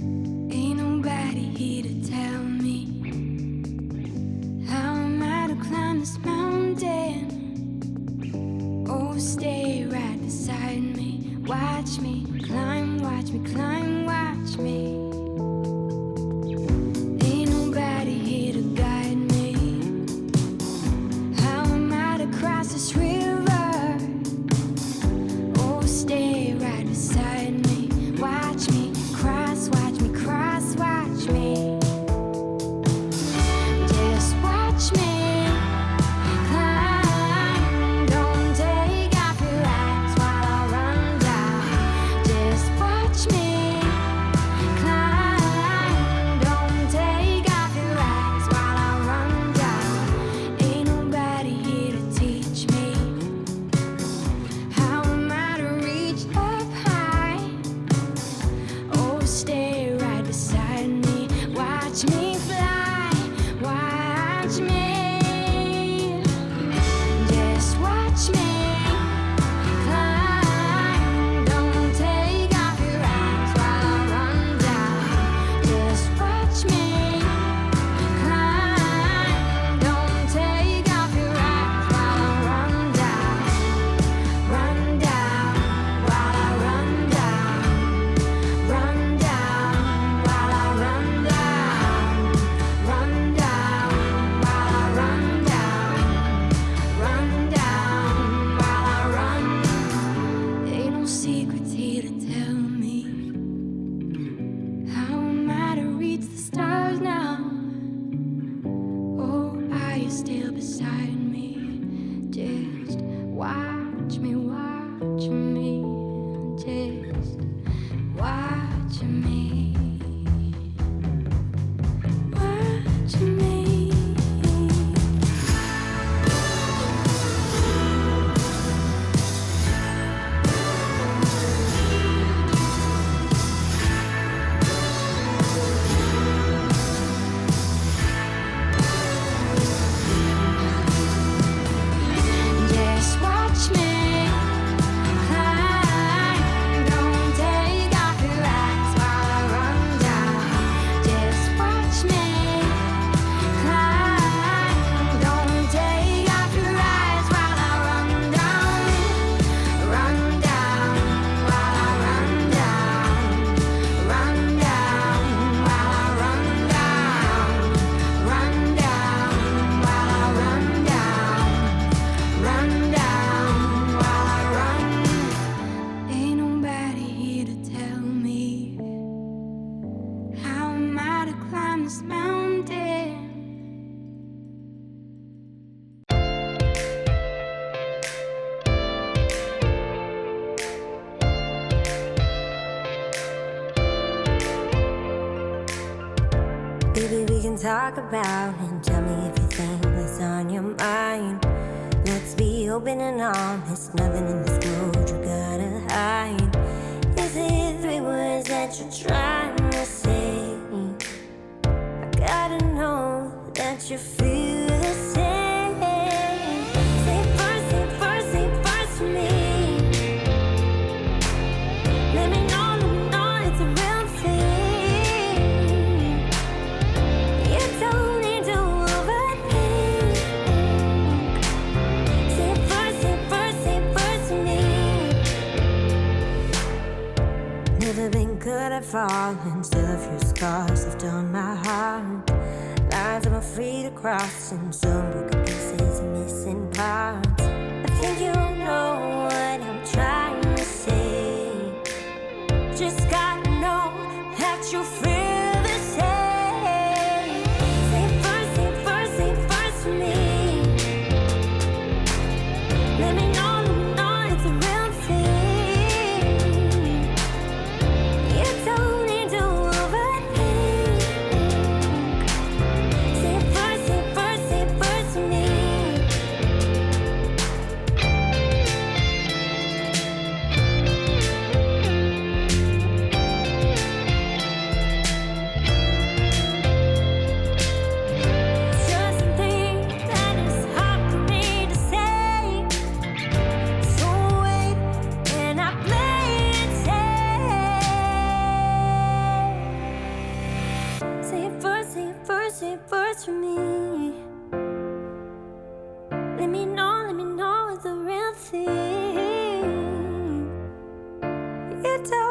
Ain't nobody here to tell me how am I to climb this mountain. Oh, stay right beside me. Watch me climb, watch me climb, watch me. Ain't nobody here to guide me. How am I to cross this river? Oh, stay right beside me. Watch me cross, watch me cross, watch me. Just watch me climb. Don't take off your eyes while I run down. Just watch me climb. Don't take off your eyes while I run down. Ain't nobody here to teach me how am I to reach up high. Oh, stay right beside me. Watch me fly, watch me. Just watch me climb. Don't take off your eyes while I run down. Just watch me climb. Don't take off your eyes while I run down. Run down while I run down. Run down while I run down. Run down while I run down. Run down while I run. Ain't no secrets here to tell me how am I to reach the stars now. Oh, are you still beside me? Just watch me, watch me. Just watch me. Watch me. Just watch me climb. Don't take off your eyes while I run down. Just watch me climb. Don't take off your eyes while I run down. Run down while I run down. Run down while I run down. Run down while I run down. Run down while I run. Ain't nobody here to tell me how am I to climb this mountain. Baby, we can talk about and tell me everything that's on your mind. Let's be open and honest, nothing in this world you gotta hide. Is it 3 words that you're trying to say? I gotta know that you feel the same. Say first, say first, say first to me. Let me know it's a real thing. You don't need to overthink. Say first to me. Never been good at falling, still a few scars left on my heart. Lines I'm afraid to cross, and some broken pieces and missing parts. I think you know what I'm trying to say. Just gotta know that you feel the same. Say first to me. Let me know it's a real thing. You don't need to overthink. Say first to me. You told